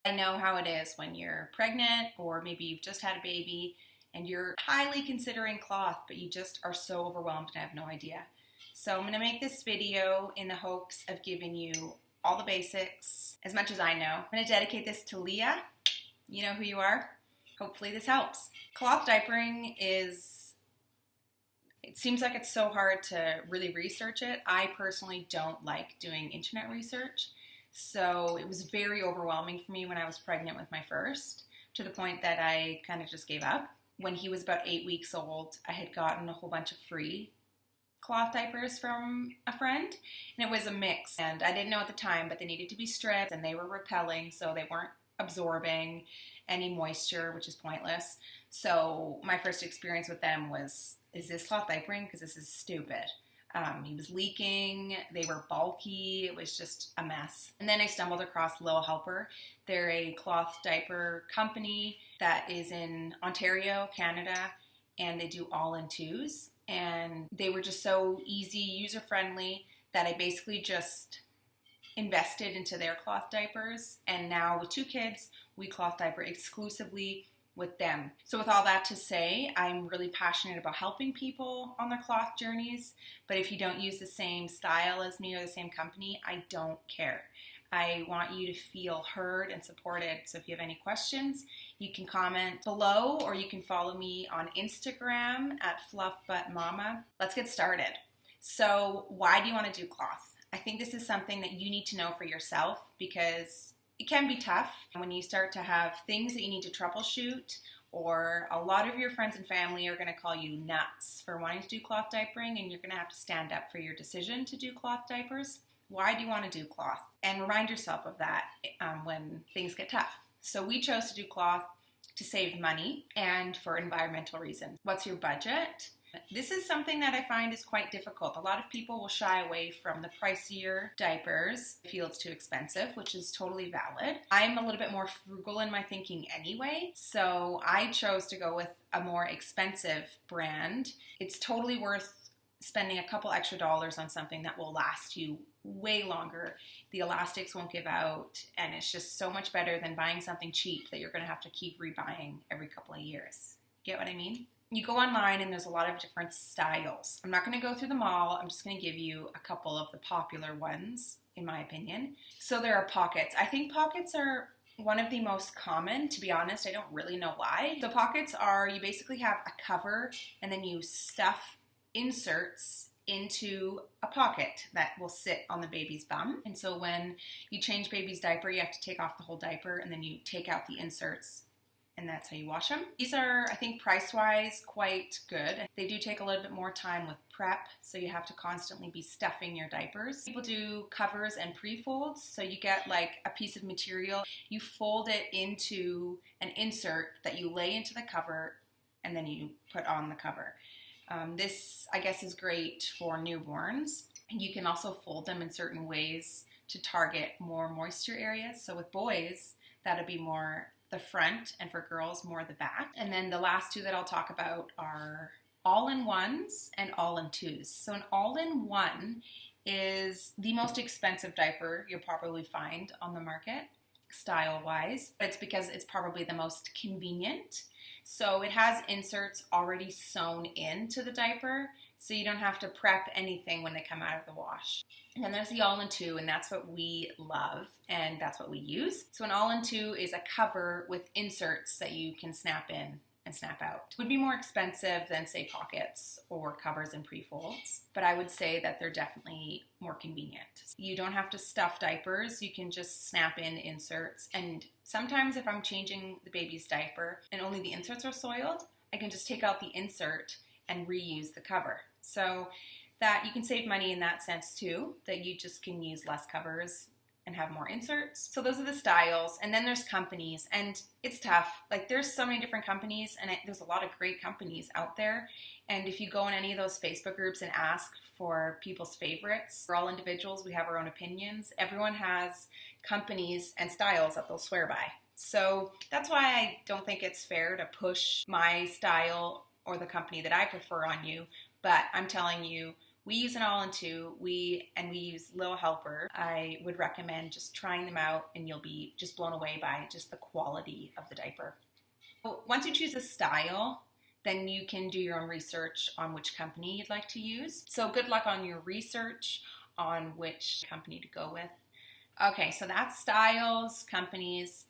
I know how it is when you're pregnant or maybe you've just had a baby and you're highly considering cloth, but you just are so overwhelmed and have no idea. So I'm going to make this video in the hopes of giving you all the basics, as much as I know. I'm going to dedicate this to Leah. You know who you are. Hopefully this helps. Cloth diapering it seems like it's so hard to really research it. I personally don't like doing internet research. So it was very overwhelming for me when I was pregnant with my first, to the point that I kind of just gave up. When he was about 8 weeks old, I had gotten a whole bunch of free cloth diapers from a friend, and it was a mix. And I didn't know at the time, but they needed to be stripped and they were repelling, so they weren't absorbing any moisture, which is pointless. So my first experience with them was, is this cloth diapering? Because this is stupid. He was leaking, they were bulky, it was just a mess. And then I stumbled across Little Helper. They're a cloth diaper company that is in Ontario, Canada, and they do all-in-twos. And they were just so easy, user-friendly, that I basically just invested into their cloth diapers. And now with 2 kids, we cloth diaper exclusively with them. So with all that to say, I'm really passionate about helping people on their cloth journeys, but if you don't use the same style as me or the same company, I don't care. I want you to feel heard and supported. So if you have any questions, you can comment below, or you can follow me on Instagram at fluffbuttmama. Let's get started. So why do you want to do cloth? I think this is something that you need to know for yourself, because it can be tough when you start to have things that you need to troubleshoot, or a lot of your friends and family are going to call you nuts for wanting to do cloth diapering, and you're going to have to stand up for your decision to do cloth diapers. Why do you want to do cloth? And remind yourself of that when things get tough. So we chose to do cloth to save money and for environmental reasons. What's your budget? This is something that I find is quite difficult. A lot of people will shy away from the pricier diapers, feel it's too expensive, which is totally valid. I'm a little bit more frugal in my thinking anyway, so I chose to go with a more expensive brand. It's totally worth spending a couple extra dollars on something that will last you way longer. The elastics won't give out, and it's just so much better than buying something cheap that you're going to have to keep rebuying every couple of years. Get what I mean? You go online and there's a lot of different styles. I'm not going to go through them all. I'm just going to give you a couple of the popular ones, in my opinion. So there are pockets. I think pockets are one of the most common, to be honest. I don't really know why. So pockets are, you basically have a cover and then you stuff inserts into a pocket that will sit on the baby's bum. And so when you change baby's diaper, you have to take off the whole diaper and then you take out the inserts, and that's how you wash them. These are, I think, price-wise quite good. They do take a little bit more time with prep, so you have to constantly be stuffing your diapers. People do covers and prefolds, so you get like a piece of material, you fold it into an insert that you lay into the cover, and then you put on the cover. This, I guess, is great for newborns. You can also fold them in certain ways to target more moisture areas. So with boys, that'll be more the front, and for girls, more the back. And then the last 2 that I'll talk about are all-in-ones and all-in-twos. So an all-in-one is the most expensive diaper you'll probably find on the market, style-wise. It's because it's probably the most convenient. So it has inserts already sewn into the diaper, so you don't have to prep anything when they come out of the wash. And then there's the all-in-two, and that's what we love, and that's what we use. So an all-in-two is a cover with inserts that you can snap in and snap out. It would be more expensive than, say, pockets or covers and prefolds, but I would say that they're definitely more convenient. You don't have to stuff diapers, you can just snap in inserts, and sometimes if I'm changing the baby's diaper and only the inserts are soiled, I can just take out the insert and reuse the cover. So that you can save money in that sense too, that you just can use less covers and have more inserts. So those are the styles. And then there's companies, and it's tough. Like, there's so many different companies, and there's a lot of great companies out there. And if you go in any of those Facebook groups and ask for people's favorites, we're all individuals, we have our own opinions. Everyone has companies and styles that they'll swear by. So that's why I don't think it's fair to push my style or the company that I prefer on you, but I'm telling you We use an all-in-two. We use Little Helper. I would recommend just trying them out, and you'll be just blown away by just the quality of the diaper. So once you choose a style, then you can do your own research on which company you'd like to use. So good luck on your research on which company to go with. Okay, so that's styles, companies.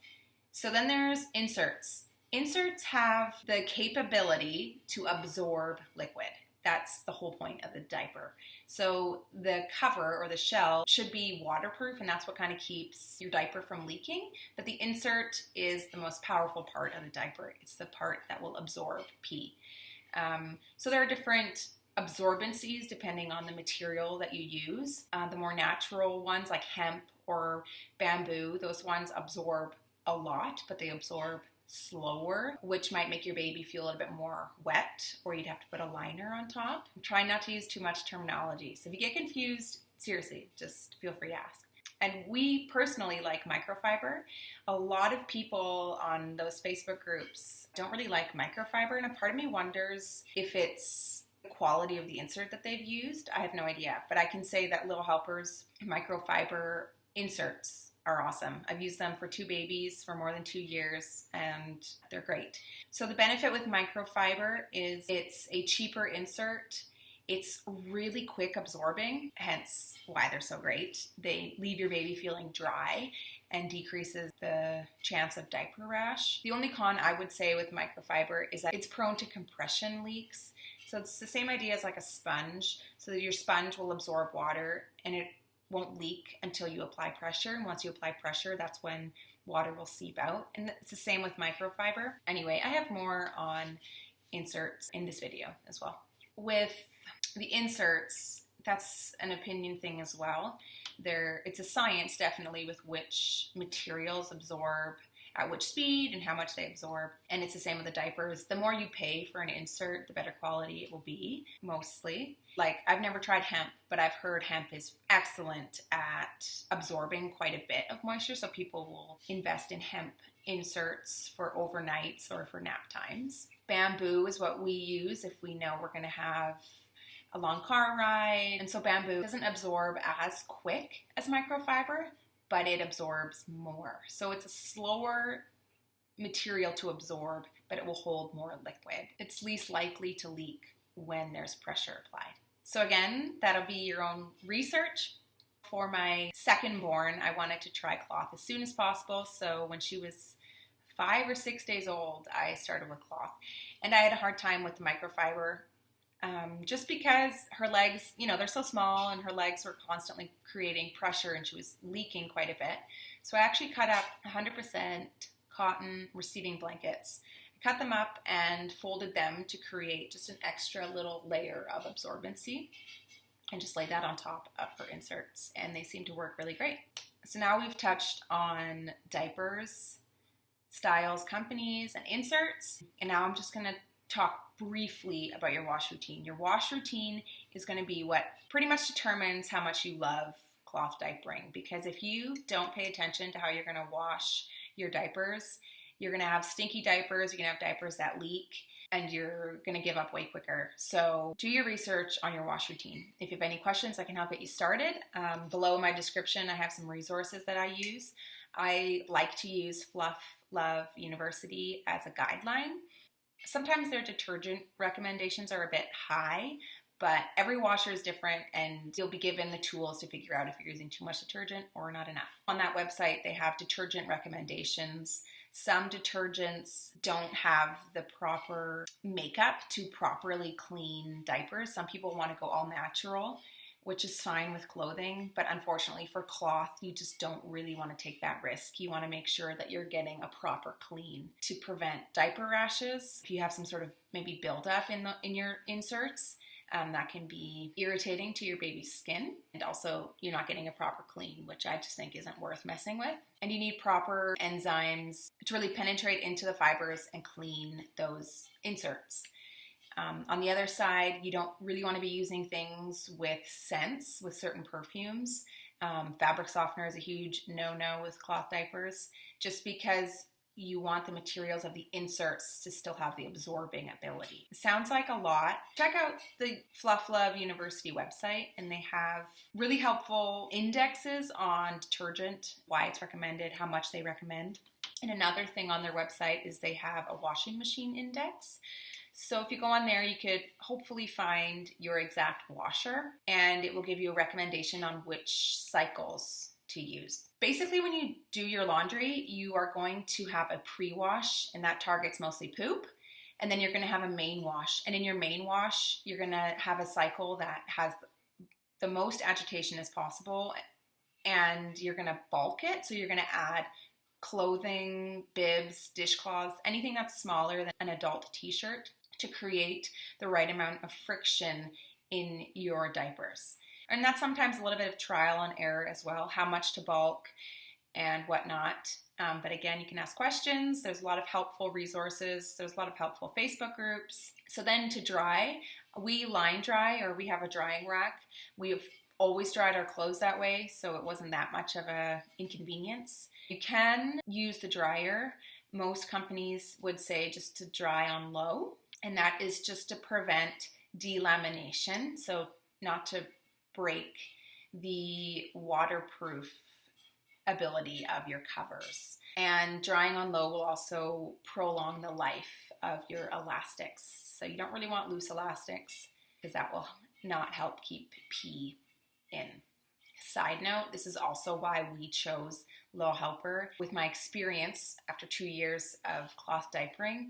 So then there's inserts. Inserts have the capability to absorb liquid. That's the whole point of the diaper. So the cover or the shell should be waterproof, and that's what kind of keeps your diaper from leaking. But the insert is the most powerful part of the diaper. It's the part that will absorb pee. So there are different absorbencies depending on the material that you use. The more natural ones like hemp or bamboo, those ones absorb a lot, but they absorb slower, which might make your baby feel a little bit more wet, or you'd have to put a liner on top. Try not to use too much terminology. So if you get confused, seriously, just feel free to ask. And we personally like microfiber. A lot of people on those Facebook groups don't really like microfiber, and a part of me wonders if it's the quality of the insert that they've used. I have no idea, but I can say that Little Helper's microfiber inserts are awesome. I've used them for 2 babies for more than 2 years, and they're great. So the benefit with microfiber is it's a cheaper insert. It's really quick absorbing, hence why they're so great. They leave your baby feeling dry and decreases the chance of diaper rash. The only con I would say with microfiber is that it's prone to compression leaks. So it's the same idea as like a sponge. So that your sponge will absorb water and it won't leak until you apply pressure. And once you apply pressure, that's when water will seep out. And it's the same with microfiber. Anyway, I have more on inserts in this video as well. With the inserts, that's an opinion thing as well. It's a science definitely with which materials absorb at which speed and how much they absorb. And it's the same with the diapers. The more you pay for an insert, the better quality it will be, mostly. Like, I've never tried hemp, but I've heard hemp is excellent at absorbing quite a bit of moisture, so people will invest in hemp inserts for overnights or for nap times. Bamboo is what we use if we know we're going to have a long car ride. And so bamboo doesn't absorb as quick as microfiber, but it absorbs more. So it's a slower material to absorb, but it will hold more liquid. It's least likely to leak when there's pressure applied. So again, that'll be your own research. For my second born, I wanted to try cloth as soon as possible. So when she was 5 or 6 days old, I started with cloth. And I had a hard time with the microfiber. Just because her legs, they're so small and her legs were constantly creating pressure and she was leaking quite a bit. So I actually cut up 100% cotton receiving blankets. I cut them up and folded them to create just an extra little layer of absorbency and just laid that on top of her inserts, and they seem to work really great. So now we've touched on diapers, styles, companies, and inserts, and now I'm just going to talk briefly about your wash routine. Your wash routine is going to be what pretty much determines how much you love cloth diapering, because if you don't pay attention to how you're going to wash your diapers, you're going to have stinky diapers, you're going to have diapers that leak, and you're going to give up way quicker. So do your research on your wash routine. If you have any questions, I can help get you started. Below in my description, I have some resources that I use. I like to use Fluff Love University as a guideline. Sometimes their detergent recommendations are a bit high, but every washer is different and you'll be given the tools to figure out if you're using too much detergent or not enough. On that website, they have detergent recommendations. Some detergents don't have the proper makeup to properly clean diapers. Some people want to go all natural, which is fine with clothing, but unfortunately for cloth, you just don't really want to take that risk. You want to make sure that you're getting a proper clean to prevent diaper rashes. If you have some sort of maybe buildup in your inserts, that can be irritating to your baby's skin, and also you're not getting a proper clean, which I just think isn't worth messing with. And you need proper enzymes to really penetrate into the fibers and clean those inserts. On the other side, you don't really want to be using things with scents, with certain perfumes. Fabric softener is a huge no-no with cloth diapers, just because you want the materials of the inserts to still have the absorbing ability. It sounds like a lot. Check out the Fluff Love University website, and they have really helpful indexes on detergent, why it's recommended, how much they recommend. And another thing on their website is they have a washing machine index. So if you go on there, you could hopefully find your exact washer, and it will give you a recommendation on which cycles to use. Basically, when you do your laundry, you are going to have a pre-wash, and that targets mostly poop. And then you're going to have a main wash. And in your main wash, you're going to have a cycle that has the most agitation as possible, and you're going to bulk it. So you're going to add clothing, bibs, dishcloths, anything that's smaller than an adult t-shirt to create the right amount of friction in your diapers. And that's sometimes a little bit of trial and error as well, how much to bulk and whatnot. But again, you can ask questions. There's a lot of helpful resources. There's a lot of helpful Facebook groups. So then to dry, we line dry, or we have a drying rack. We've always dried our clothes that way, so it wasn't that much of an inconvenience. You can use the dryer. Most companies would say just to dry on low, and that is just to prevent delamination, so not to break the waterproof ability of your covers. And drying on low will also prolong the life of your elastics. So you don't really want loose elastics because that will not help keep pee in. Side note, this is also why we chose Little Helper. With my experience after 2 years of cloth diapering,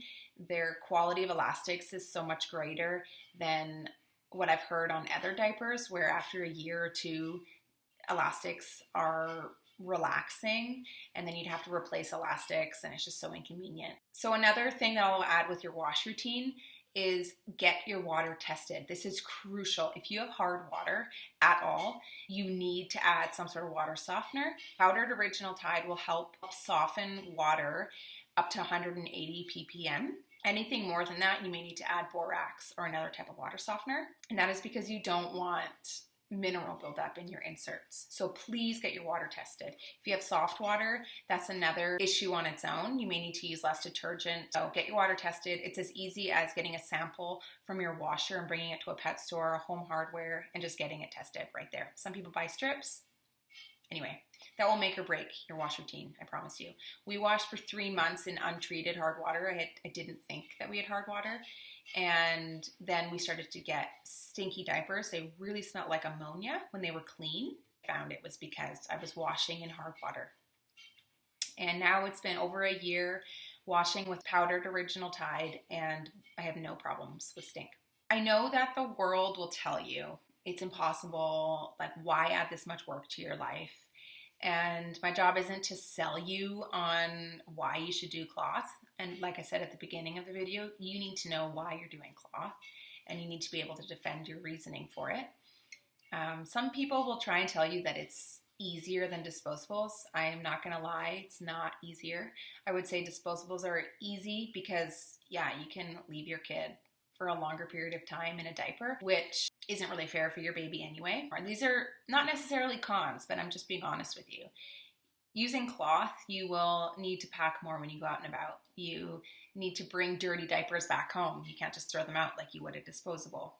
their quality of elastics is so much greater than what I've heard on other diapers, where after a year or two, elastics are relaxing and then you'd have to replace elastics, and it's just so inconvenient. So another thing that I'll add with your wash routine is get your water tested. This is crucial. If you have hard water at all, you need to add some sort of water softener. Powdered Original Tide will help soften water up to 180 ppm. Anything more than that, you may need to add borax or another type of water softener. And that is because you don't want mineral buildup in your inserts. So please get your water tested. If you have soft water, that's another issue on its own. You may need to use less detergent. So get your water tested. It's as easy as getting a sample from your washer and bringing it to a pet store, a home hardware, and just getting it tested right there. Some people buy strips. Anyway, that will make or break your wash routine, I promise you. We washed for 3 months in untreated hard water. I didn't think that we had hard water. And then we started to get stinky diapers. They really smelled like ammonia when they were clean. I found it was because I was washing in hard water. And now it's been over a year washing with Powdered Original Tide, and I have no problems with stink. I know that the world will tell you it's impossible, like why add this much work to your life? And my job isn't to sell you on why you should do cloth. And like I said at the beginning of the video, you need to know why you're doing cloth, and you need to be able to defend your reasoning for it. Some people will try and tell you that it's easier than disposables. I am not going to lie, it's not easier. I would say disposables are easy because, yeah, you can leave your kid for a longer period of time in a diaper, which isn't really fair for your baby anyway. These are not necessarily cons, but I'm just being honest with you. Using cloth, you will need to pack more when you go out and about. You need to bring dirty diapers back home. You can't just throw them out like you would a disposable.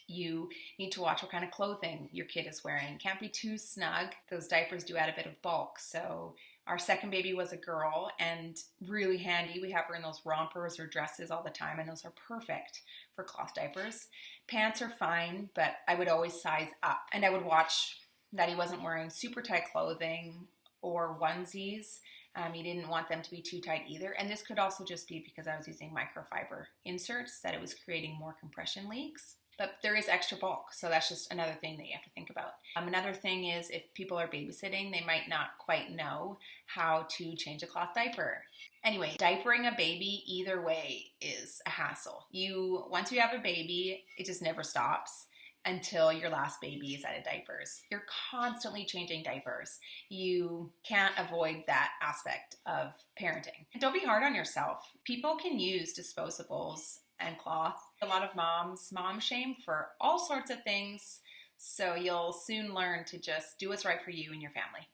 You need to watch what kind of clothing your kid is wearing. Can't be too snug. Those diapers do add a bit of bulk. So our second baby was a girl, and really handy. We have her in those rompers or dresses all the time, and those are perfect for cloth diapers. Pants are fine, but I would always size up, and I would watch that he wasn't wearing super tight clothing or onesies. You didn't want them to be too tight either. And this could also just be because I was using microfiber inserts, that it was creating more compression leaks. But there is extra bulk, so that's just another thing that you have to think about. Another thing is if people are babysitting, they might not quite know how to change a cloth diaper. Anyway, diapering a baby either way is a hassle. Once you have a baby, it just never stops until your last baby is out of diapers. You're constantly changing diapers. You can't avoid that aspect of parenting. Don't be hard on yourself. People can use disposables and cloth. A lot of moms mom shame for all sorts of things, so you'll soon learn to just do what's right for you and your family.